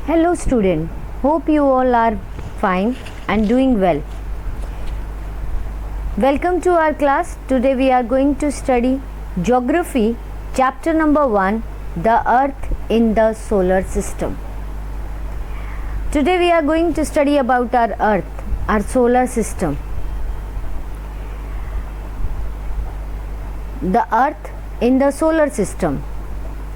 Hello student, hope you all are fine and doing well. Welcome to our class. Today we are going to study Geography, chapter number 1, the Earth in the Solar System. Today we are going to study about our Earth, our solar system. The Earth in the solar system.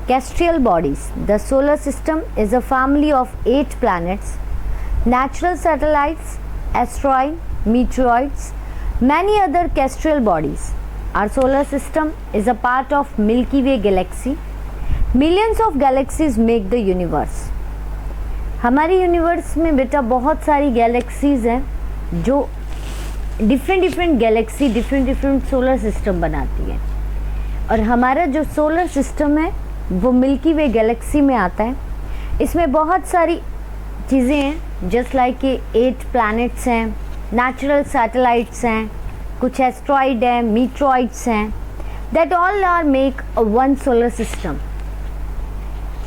Celestial bodies. The solar system is a family of 8 planets, natural satellites, asteroids, meteoroids, many other celestial bodies. Our solar system is a part of Milky Way galaxy. Millions of galaxies make the universe. हमारे universe में बेटा बहुत सारी galaxies हैं जो different Galaxy different solar system बनाती है, और हमारा जो सोलर सिस्टम है वो मिल्की वे गैलेक्सी में आता है. इसमें बहुत सारी चीज़ें हैं, जस्ट लाइक कि 8 प्लैनेट्स हैं, नेचुरल सैटेलाइट्स हैं, कुछ एस्ट्रॉइड हैं, मीटरॉइड्स हैं. That all are make a one solar system.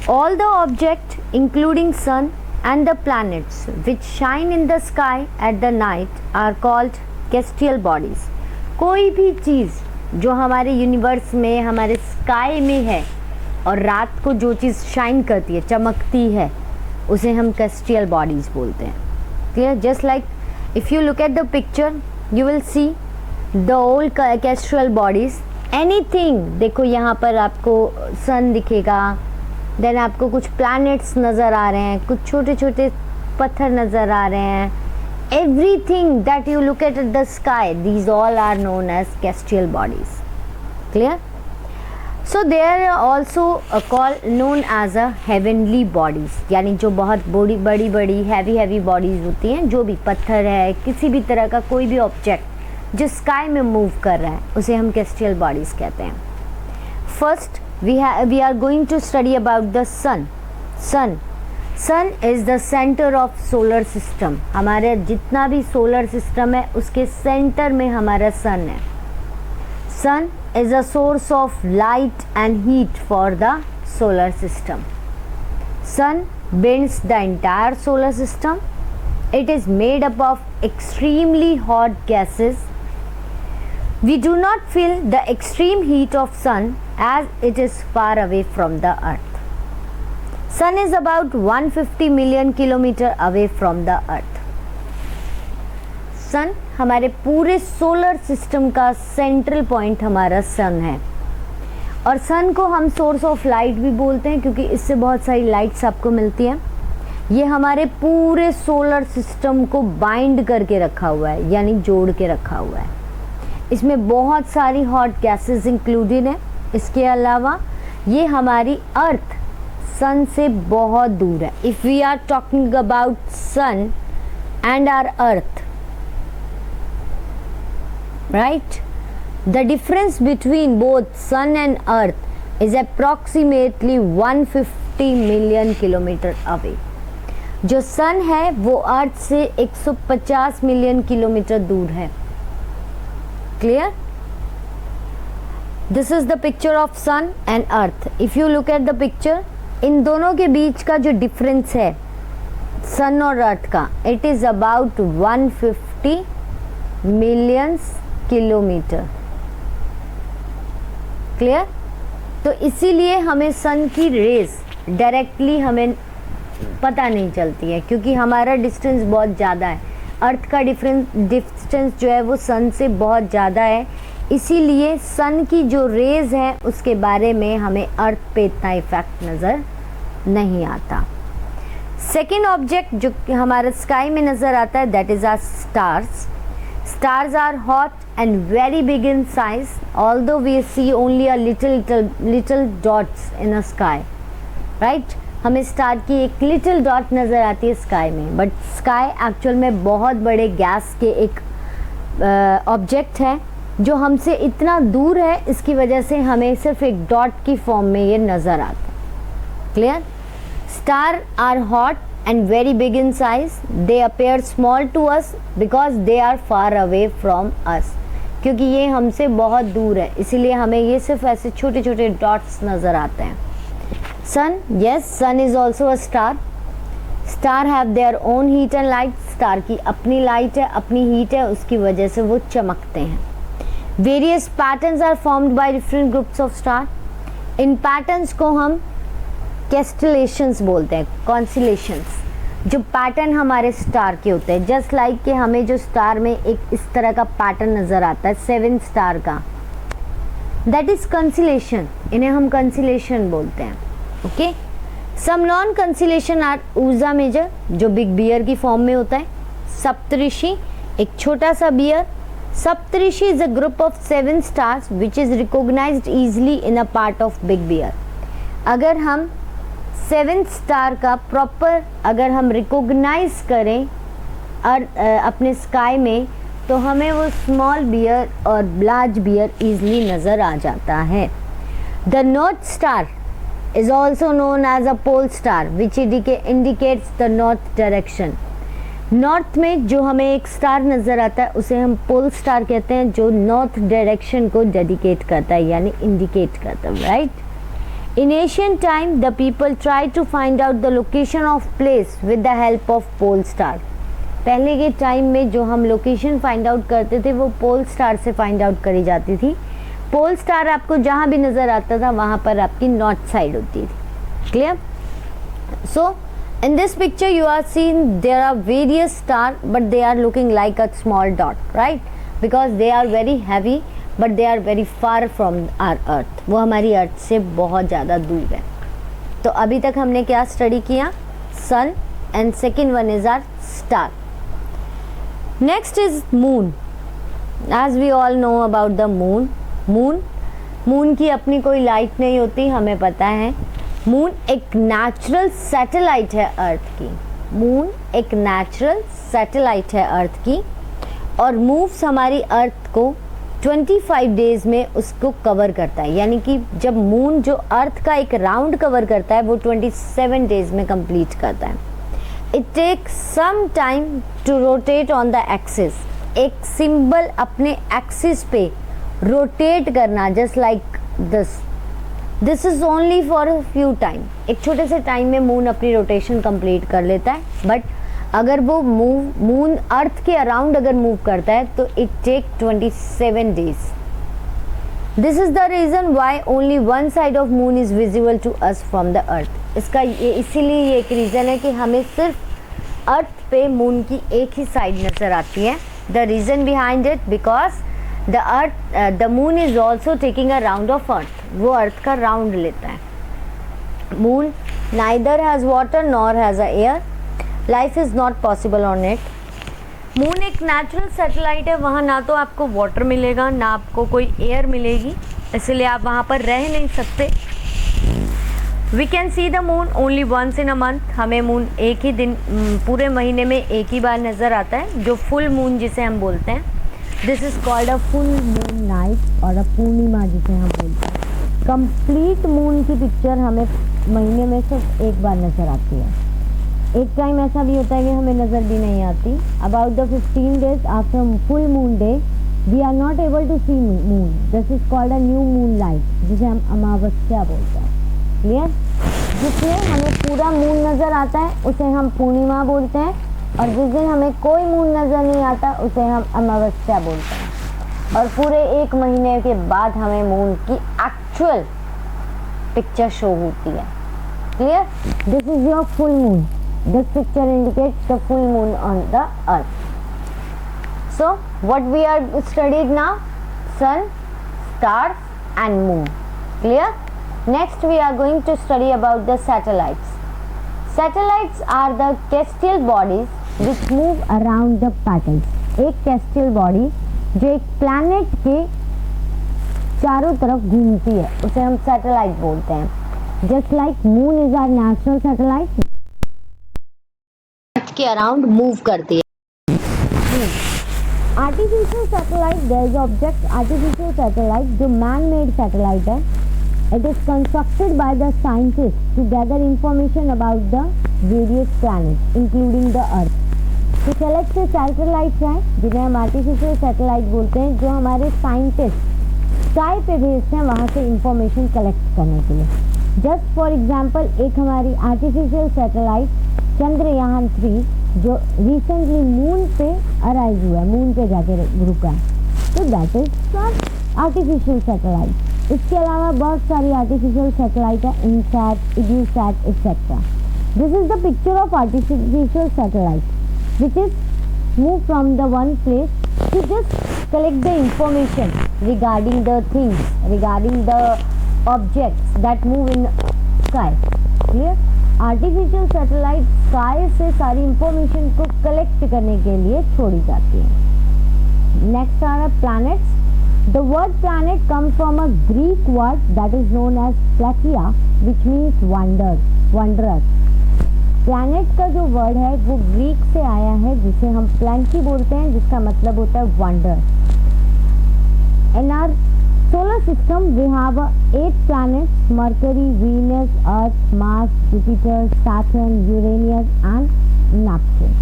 All the objects including sun and the planets which shine in the sky at the night are called celestial bodies. कोई भी चीज़ जो हमारे universe में हमारे sky में है और रात को जो चीज़ शाइन करती है, चमकती है, उसे हम celestial bodies बोलते हैं. Clear? Just like if you look at the picture you will see the old celestial bodies. Anything, देखो यहाँ पर आपको सन दिखेगा, देन आपको कुछ प्लैनेट्स नज़र आ रहे हैं, कुछ छोटे छोटे पत्थर नज़र आ रहे हैं. Everything that you look at the sky, these all are known as celestial bodies. Clear? So they are also called known as a heavenly bodies, यानी जो बहुत बड़ी हैवी बॉडीज़ होती हैं, जो भी पत्थर है, किसी भी तरह का कोई भी ऑब्जेक्ट जो स्काई में मूव कर रहा है, उसे हम celestial bodies कहते हैं. First we are going to study about the sun. Sun is the center of solar system. हमारे जितना भी solar system है उसके center में हमारा sun है. Sun is a source of light and heat for the solar system. Sun binds the entire solar system. It is made up of extremely hot gases. We do not feel the extreme heat of sun as it is far away from the earth. Sun is about 150 million kilometer away from the earth. Sun हमारे पूरे solar system का central point हमारा सन है, और सन को हम source of light भी बोलते हैं क्योंकि इससे बहुत सारी लाइट्स आपको मिलती हैं. ये हमारे पूरे सोलर सिस्टम को बाइंड करके रखा हुआ है, यानी जोड़ के रखा हुआ है. इसमें बहुत सारी हॉट गैसेस इंक्लूडेड हैं. इसके अलावा ये हमारी अर्थ सन से बहुत दूर है. If we are talking about sun and our earth, right, the difference between both sun and earth is approximately 150 million kilometre away. जो सन है वो अर्थ से 150 मिलियन किलोमीटर दूर है. Clear? This is the picture of sun and earth. If you look at the picture, इन दोनों के बीच का जो डिफरेंस है सन और अर्थ का, it is about 150 million kilometre. Clear? तो इसीलिए हमें सन की रेस डायरेक्टली हमें पता नहीं चलती है, क्योंकि हमारा डिस्टेंस बहुत ज़्यादा है. अर्थ का डिस्टेंस जो है वो सन से बहुत ज़्यादा है, इसीलिए सन की जो रेज़ हैं उसके बारे में हमें अर्थ पे इतना इफेक्ट नज़र नहीं आता. सेकेंड ऑब्जेक्ट जो हमारे स्काई में नज़र आता है, that is are stars. Stars are hot and very big in size, although we see only a little dots in a sky. Right, हमें स्टार की एक लिटिल डॉट नज़र आती है स्काई में, बट स्काई एक्चुअल में बहुत बड़े गैस के एक ऑब्जेक्ट है जो हमसे इतना दूर है, इसकी वजह से हमें सिर्फ एक डॉट की फॉर्म में ये नज़र आता है. Clear? Star are hot and very big in size. They appear small to us because they are far away from us. क्योंकि ये हमसे बहुत दूर है, इसीलिए हमें ये सिर्फ ऐसे छोटे छोटे डॉट्स नज़र आते हैं. Sun, yes, sun is also a star. Star have their own heat and light, star की अपनी लाइट है, अपनी हीट है, उसकी वजह से वो चमकते हैं. Various patterns are formed by different groups of star. इन पैटर्न्स को हम कैस्टलेशंस बोलते हैं, कॉन्स्टलेशंस. जो पैटर्न हमारे स्टार के होते हैं, जस्ट लाइक कि हमें जो स्टार में एक इस तरह का पैटर्न नज़र आता है 7 स्टार का, दैट इज कंसिलेशन. इन्हें हम कंसिलेशन बोलते हैं. Okay. Some known constellation are Ursa Major, जो बिग बियर की फॉर्म में होता है. सप्तऋषि, एक छोटा सा bear. Saptarishi is a group of 7 stars which is recognised easily in a part of big bear. अगर हम 7 स्टार का प्रॉपर अगर हम रिकॉग्नाइज करें अपने स्काई में, तो हमें वो स्मॉल बियर और लार्ज बियर इजीली नज़र आ जाता है. The north star is also known as a pole star which indicates the north direction. North में जो हमें एक स्टार नज़र आता है उसे हम पोल स्टार कहते हैं, जो नॉर्थ डायरेक्शन को डेडिकेट करता है यानी इंडिकेट करता है. Right. In ancient time, the people tried to find out the location of place with the help of pole star. पहले के टाइम में जो हम लोकेशन फाइंड आउट करते थे वो पोल स्टार से फाइंड आउट करी जाती थी. पोल स्टार आपको जहाँ भी नज़र आता था वहाँ पर आपकी नॉर्थ साइड होती थी. Clear? So in this picture you are seeing there are various star but they are looking like a small dot, right? Because they are very heavy but they are very far from our earth. वो हमारी अर्थ से बहुत ज़्यादा दूर है. तो अभी तक हमने क्या स्टडी किया? Sun and second one is our star. Next is moon. As we all know about the moon. Moon की अपनी कोई लाइट नहीं होती, हमें पता है. मून एक नेचुरल सैटेलाइट है अर्थ की. मून एक नेचुरल सैटेलाइट है अर्थ की और मूव्स हमारी अर्थ को 25 डेज में उसको कवर करता है. यानी कि जब मून जो अर्थ का एक राउंड कवर करता है वो 27 डेज में कंप्लीट करता है. It takes some time to rotate on the axis. एक सिंबल अपने एक्सिस पे रोटेट करना, just like this is only for a few time. एक छोटे से टाइम में मून अपनी रोटेशन कंप्लीट कर लेता है. बट अगर वो मून अर्थ के अराउंड अगर मूव करता है तो it take 27 days. This is the reason why only one side of moon is visible to us from the earth. इसका इसीलिए ये एक रीज़न है कि हमें सिर्फ अर्थ पे मून की एक ही साइड नज़र आती है. The reason behind it because the moon is also taking a round of earth. वो अर्थ का राउंड लेता है. Moon neither has water nor has a air. Life is not possible on it. Moon एक natural satellite है. वहाँ ना तो आपको वाटर मिलेगा ना आपको कोई एयर मिलेगी, इसलिए आप वहाँ पर रह नहीं सकते. We can see the moon only once in a month. हमें मून एक ही दिन पूरे महीने में एक ही बार नज़र आता है, जो फुल मून जिसे हम बोलते हैं. This is called a full moon night और अ पूर्णिमा जिसे हम बोलते हैं. कंप्लीट मून की पिक्चर हमें महीने में सिर्फ एक बार नज़र आती है. एक टाइम ऐसा भी होता है कि हमें नज़र भी नहीं आती. About the 15 days after full moon day we are not able to see moon. This is called a new moon light जिसे हम अमावस्या बोलते हैं. क्लियर? जिसमें हमें पूरा मून नज़र आता है उसे हम पूर्णिमा बोलते हैं और जिस दिन हमें कोई मून नज़र नहीं आता उसे हम अमावस्या बोलते हैं. और पूरे एक महीने के बाद हमें मून की एक्चुअल पिक्चर शो होती है. Clear? This is your full moon. This picture indicates the full moon on the earth. So what we are studied now? Sun, stars and moon. Clear? Next we are going to study about the satellites. Satellites are the celestial bodies which move around the planets. एक celestial body जो एक planet के चारों तरफ घूमती है उसे हम satellite बोलते हैं. Just like moon is our natural satellite, के अराउंड मूव करती है. Artificial satellite, there is object artificial satellite जो मैन मेड सैटेलाइट है. It is constructed by the scientist to gather information about the various planets including the earth. तो selected satellites हैं जिन्हें हम artificial satellite बोलते हैं, जो हमारे साइंटिस्ट स्काई पे भेजते हैं वहाँ से इंफॉर्मेशन कलेक्ट करने के लिए. जस्ट फॉर एग्जाम्पल एक हमारी आर्टिफिशियल सैटेलाइट चंद्रयान 3 जो रिसेंटली मून पे अराइव हुआ है, मून पे जाके रुका है, तो दैट इज आर्टिफिशियल सैटेलाइट। इसके अलावा बहुत सारी आर्टिफिशियल सैटेलाइट है, INSAT, EDUSAT etcetera. This is the picture of artificial satellite which is move from the one place to just collect the information regarding the things, regarding the objects that move in sky. Clear? Artificial satellite sky से सारी information को collect करने के लिए छोड़ी जाती है। Next are planets. The word planet comes from a Greek word that is known as plakia, which means wanderer. Planet का जो वर्ड है वो ग्रीक से आया है, जिसे हम प्लैंकी बोलते हैं, जिसका मतलब होता है wonder. In our solar system we have 8 planets: Mercury, Venus, Earth, Mars, Jupiter, Saturn, Uranus and Neptune.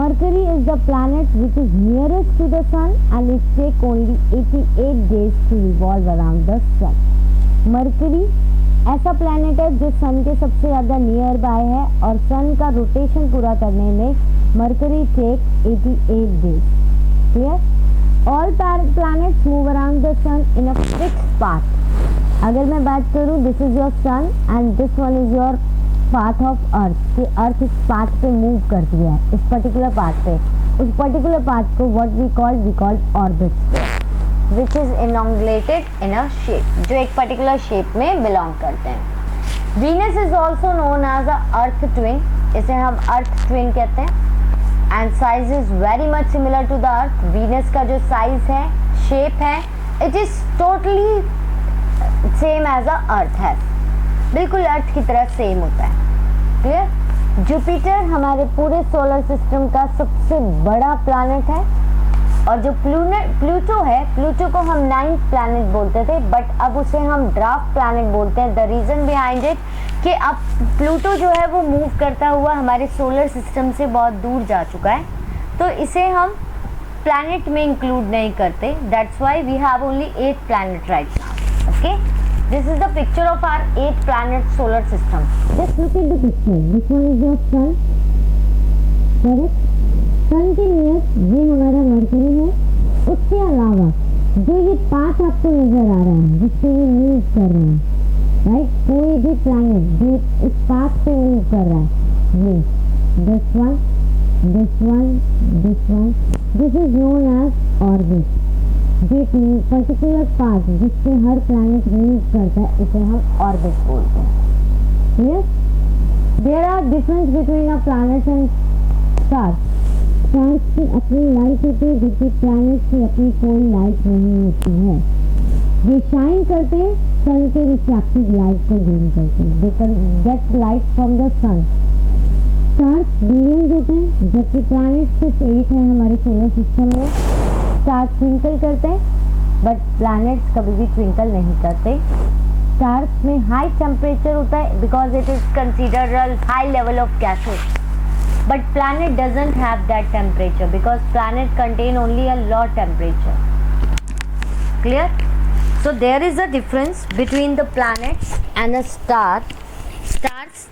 Mercury is the planet which is nearest to the sun and it take only 88 days to revolve around the sun. Mercury ऐसा planet है जो सन के सबसे ज़्यादा near by है और सन का rotation पूरा करने में Mercury take 88 days. Clear? All planets move around the sun in a fixed path. अगर मैं बात करूँ, this is your sun and this one is your path of earth, कि अर्थ इस पाथ पे मूव करती है, इस पर्टिकुलर पाथ पे। उस पर्टिकुलर पाथ को what we called orbit, which is elongated in a shape, जो एक particular shape में belong करते हैं। Venus is also known as a earth twin, इसे हम earth twin कहते हैं and size is very much similar to the earth. Venus का जो size है, shape है, it is totally same as a earth है, बिल्कुल earth की तरह same होता है। क्लियर? जुपिटर हमारे पूरे सोलर सिस्टम का सबसे बड़ा प्लैनेट है और जो प्लूटो है, प्लूटो को हम 9th प्लैनेट बोलते थे, बट अब उसे हम ड्राफ्ट प्लैनेट बोलते हैं। द रीज़न बिहाइंड इट कि अब प्लूटो जो है वो मूव करता हुआ हमारे सोलर सिस्टम से बहुत दूर जा चुका है, तो इसे हम प्लैनेट में इंक्लूड नहीं करते। That's why we have only 8 planet right now. Okay, this is the picture of our 8 planet solar system. Just look at the picture, this one is your sun, correct? Sun के near ये हमारा mercury है। उसके अलावा जो ये path आपको नजर आ रहा है जिससे ये मूव कर रहे हैं, राइट, कोई भी प्लैनेट जो इस पाथ पे मूव कर रहा है, ये this one, this one, this one, this is known as orbit. जो एक पर्टिकुलर पाथ जिससे हर प्लैनेट मूव करता है उसे हम ऑर्बिट बोलते हैं। Yes, there are difference between a planet and stars. Stars की अपनी लाइट होती है, जबकि प्लैनेट की अपनी कोई लाइट नहीं होती है। ये शाइन करते हैं सन के रिफ्लेक्टिव लाइट को गेन करते हैं, they can get light from the sun. Stars billions होते हैं, जबकि प्लैनेट सिर्फ 8 है हमारे सोलर सिस्टम में। स्टार्स ट्विंकल करते हैं बट प्लैनेट्स कभी भी ट्विंकल नहीं करते। स्टार्स में हाई टेम्परेचर होता है because it is considered high level of gases, but planet doesn't have that temperature because planet contain only a low temperature. Clear? So there is a difference between the planets and a star. Stars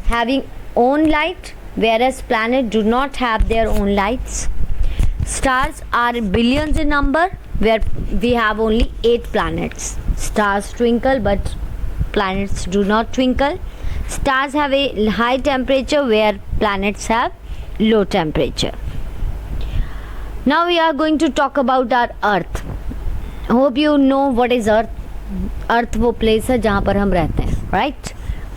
having own light whereas planet do not have their own lights. Stars are billions in number where we have only 8 planets. Stars twinkle but planets do not twinkle. Stars have a high temperature where planets have low temperature. Now we are going to talk about our Earth. Hope you know what is Earth. Earth वो place है जहाँ पर हम रहते हैं, right?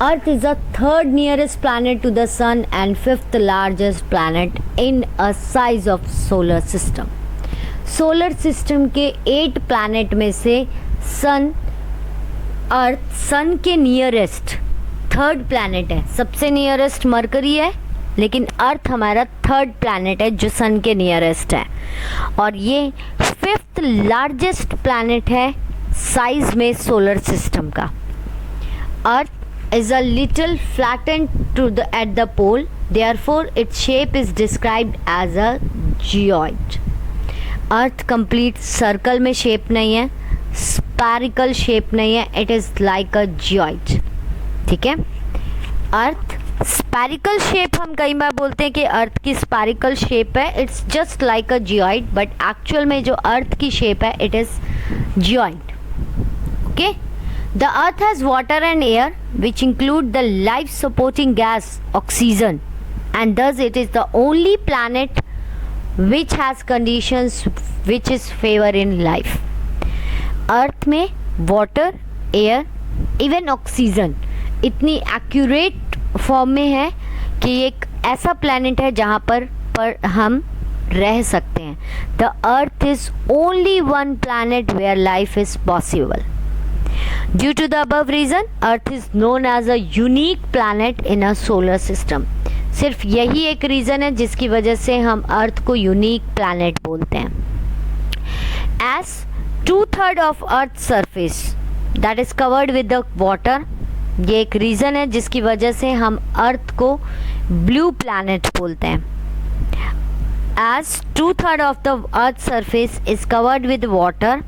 Earth is the 3rd nearest planet to the sun and 5th largest planet in a size of solar system. Solar system के 8 planet में से Earth sun के nearest 3rd प्लैनेट है। सबसे नियरेस्ट मरकरी है, लेकिन अर्थ हमारा 3rd प्लैनेट है जो सन के नियरेस्ट है, और ये 5th लार्जेस्ट प्लैनेट है साइज में सोलर सिस्टम का। Earth is a little flattened to the at the pole, therefore its shape is described as a geoid. Earth complete circle में शेप नहीं है, स्पैरिकल शेप नहीं है, it is like a geoid. ठीक है, अर्थ spherical shape हम कई बार बोलते हैं कि अर्थ की स्पैरिकल शेप है, it's just like a geoid, but actual में जो अर्थ की शेप है it is geoid. Okay, the earth has water and air which include the life supporting gas oxygen, and thus it is the only planet which has conditions which is favor in life. अर्थ में water, air, even oxygen इतनी accurate form में है कि एक ऐसा planet है जहाँ पर हम रह सकते हैं. The earth is only one planet where life is possible. Due to the above reason earth is known as a unique planet in a solar system. सिर्फ यही एक रीज़न है जिसकी वजह से हम अर्थ को यूनिक प्लैनेट बोलते हैं. As 2/3 of earth surface that is covered with the water, ये एक रीज़न है जिसकी वजह से हम अर्थ को ब्लू प्लैनेट बोलते हैं. As 2/3 of the earth surface is covered with water,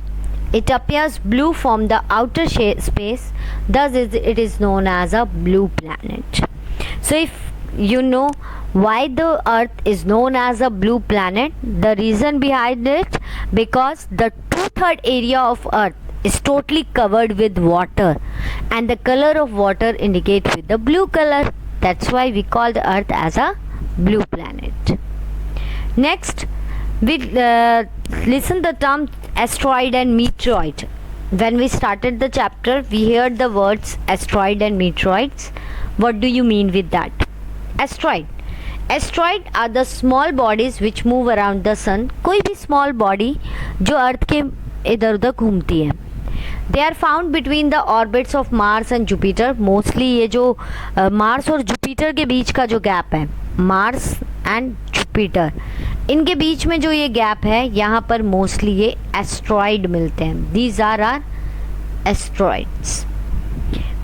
it appears blue from the outer space, thus it is known as a blue planet. So if you know why the earth is known as a blue planet, the reason behind it, because the 2/3 area of earth is totally covered with water, and the color of water indicates with the blue color. That's why we call the earth as a blue planet. Next, we listen the term asteroid and meteoroid. When we started the chapter, we heard the words asteroid and meteoroids. What do you mean with that? Asteroid are the small bodies which move around the sun. कोई भी small body जो अर्थ के इधर उधर घूमती है. They are found between the orbits of Mars and Jupiter. Mostly ये जो मार्स और जुपिटर के बीच का जो गैप है, मार्स एंड जुपिटर, इनके बीच में जो ये गैप है यहाँ पर मोस्टली ये एस्ट्रॉइड मिलते हैं. These are our asteroids.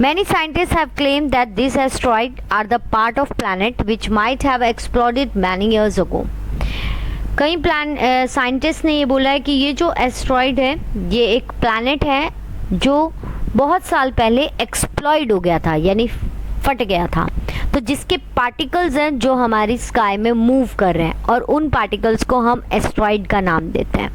Many scientists have claimed that these asteroids are the part of planet which might have exploded many years ago. कई साइंटिस्ट ने ये बोला है कि ये जो एस्ट्रॉइड है ये एक प्लैनेट है जो बहुत साल पहले एक्सप्लॉइड हो गया था, यानी फट गया था, तो जिसके पार्टिकल्स हैं जो हमारी स्काई में मूव कर रहे हैं, और उन पार्टिकल्स को हम एस्ट्रॉइड का नाम देते हैं.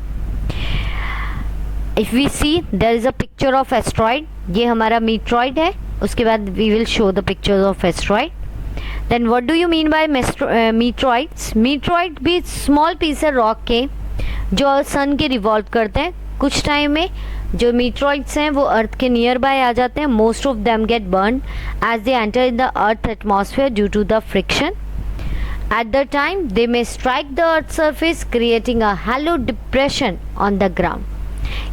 If we see there is a picture of asteroid, ये हमारा मीट्रॉइड है. उसके बाद we will show the pictures of asteroid. Then what do you mean by meteoroids? Meteoroid भी स्मॉल पीस है रॉक के जो सन के रिवॉल्व करते हैं. कुछ टाइम में जो मीट्रॉइड्स हैं वो अर्थ के नियर बाय आ जाते हैं. Most of them get burn as they enter in the earth atmosphere due to the friction. At the time they may strike the earth surface creating a hollow depression on the ground.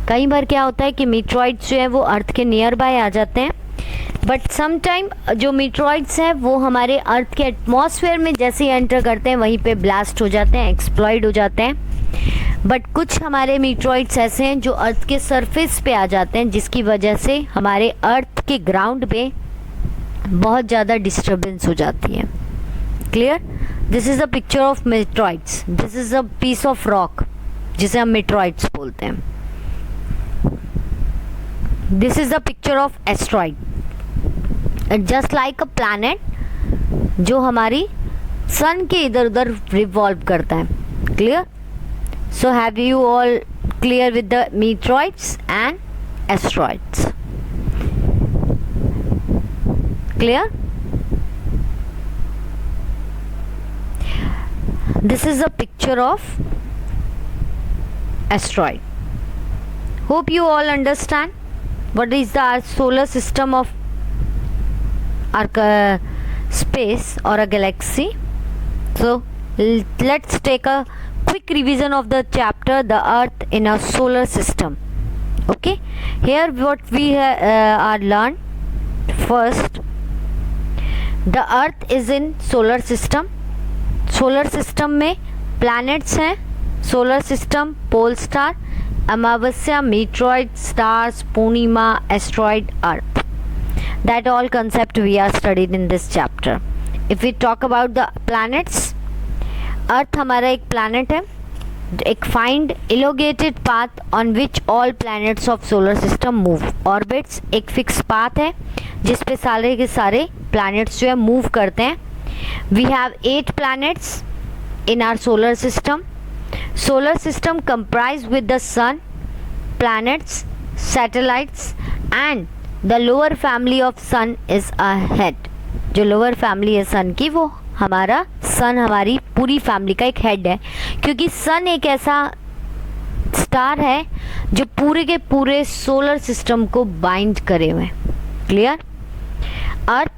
कई बार क्या होता है कि मीट्रॉइड्स जो हैं वो अर्थ के नियर बाय आ जाते हैं, बट सम टाइम जो मीट्रॉइड्स हैं वो हमारे अर्थ के एटमॉस्फेयर में जैसे ही एंटर करते हैं वहीं पे ब्लास्ट हो जाते हैं, एक्सप्लॉइड हो जाते हैं. बट कुछ हमारे मीट्रॉइड्स ऐसे हैं जो अर्थ के सरफेस पे आ जाते हैं, जिसकी वजह से हमारे अर्थ के ग्राउंड पे बहुत ज़्यादा डिस्टर्बेंस हो जाती है. Clear? This is a picture of meteoroids. This is a piece of rock जिसे हम मीट्रॉइड्स बोलते हैं. This is the picture of asteroid. It just like a planet जो हमारी सन के इधर उधर रिवॉल्व करता है. Clear? So have you all clear with the meteoroids and asteroids? Clear? This is a picture of asteroid. Hope you all understand what is the solar system of our space or a galaxy. So let's take a quick revision of the chapter the earth in a solar system. Okay, here what we are learned first, the earth is in solar system. solar system में planets हैं, solar system, pole star, Amavasya, meteoroid, stars, Purnima, asteroid, earth. That all concept we are studied in this chapter. If we talk about the planets, earth हमारा एक planet है, एक find elongated path on which all planets of solar system move. Orbits एक fix path है जिस पे सारे के सारे प्लैनेट्स जो है मूव करते हैं. We have 8 planets in our solar system. Solar system comprised with the sun, planets, satellites and the lower family of sun is a head. जो लोअर फैमिली है सन की, वो हमारा सन हमारी पूरी फैमिली का एक हेड है, क्योंकि सन एक ऐसा स्टार है जो पूरे के पूरे सोलर सिस्टम को बाइंड करे हुए। Clear? Earth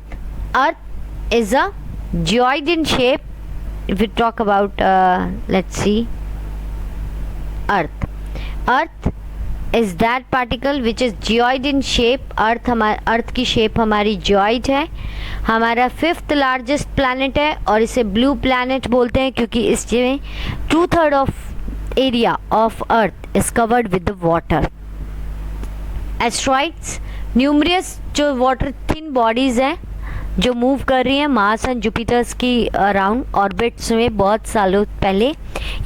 is a geoid in shape. If we talk about let's see earth is that particle which is geoid in shape. Earth की शेप हमारी जियोइड है. हमारा 5th लार्जेस्ट प्लैनेट है और इसे ब्लू प्लैनेट बोलते हैं क्योंकि इसमें 2/3 of area of earth is covered with the water. Asteroids, numerous जो वाटर थिन बॉडीज हैं जो मूव कर रही हैं मार्स एंड जुपिटर्स की अराउंड ऑर्बिट्स में. बहुत सालों पहले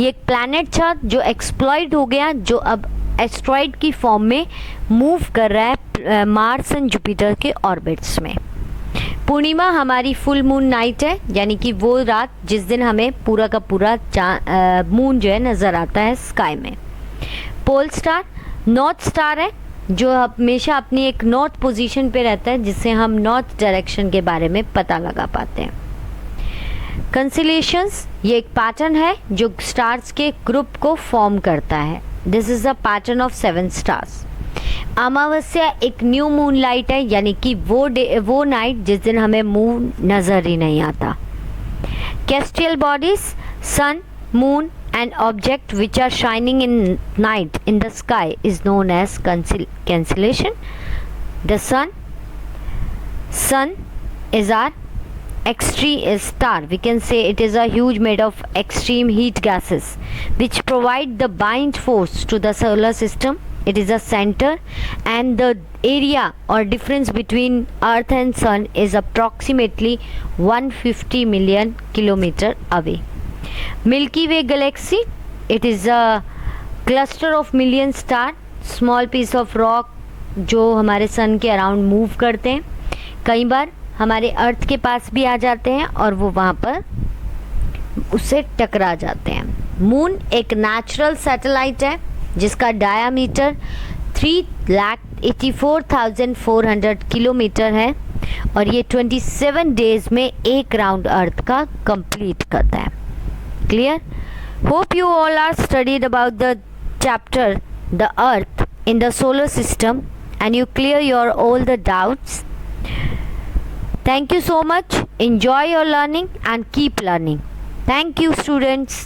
ये एक प्लैनेट था जो एक्सप्लॉइट हो गया, जो अब एस्ट्रॉइड की फॉर्म में मूव कर रहा है मार्स एंड जुपिटर के ऑर्बिट्स में. पूर्णिमा हमारी फुल मून नाइट है, यानी कि वो रात जिस दिन हमें पूरा का पूरा मून जो है नज़र आता है स्काई में. पोल स्टार नॉर्थ स्टार है जो हमेशा अपनी एक नॉर्थ पोजीशन पे रहता है, जिससे हम नॉर्थ डायरेक्शन के बारे में पता लगा पाते हैं. कंसिलेशंस ये एक पैटर्न है जो स्टार्स के ग्रुप को फॉर्म करता है. This is the pattern of 7 stars. अमावस्या एक न्यू मून लाइट है, यानी कि वो नाइट जिस दिन हमें मून नज़र ही नहीं आता. Celestial bodies sun, moon and object which are shining in night in the sky is known as cancellation. The sun is our extreme star. We can say it is a huge made of extreme heat gases which provide the bind force to the solar system. It is a center and the area or difference between earth and sun is approximately 150 million kilometer away. Milky Way galaxy, it is a cluster of million star, small piece of rock जो हमारे सन के around move करते हैं. कई बार हमारे अर्थ के पास भी आ जाते हैं और वो वहाँ पर उससे टकरा जाते हैं. मून एक नेचुरल सैटेलाइट है जिसका डायामीटर 3,84,400 किलोमीटर है और ये 27 डेज में एक राउंड अर्थ का कंप्लीट करता है. Clear? Hope you all are studied about the chapter the earth in the solar system and you clear your all the doubts. Thank you so much. Enjoy your learning and keep learning. Thank you students.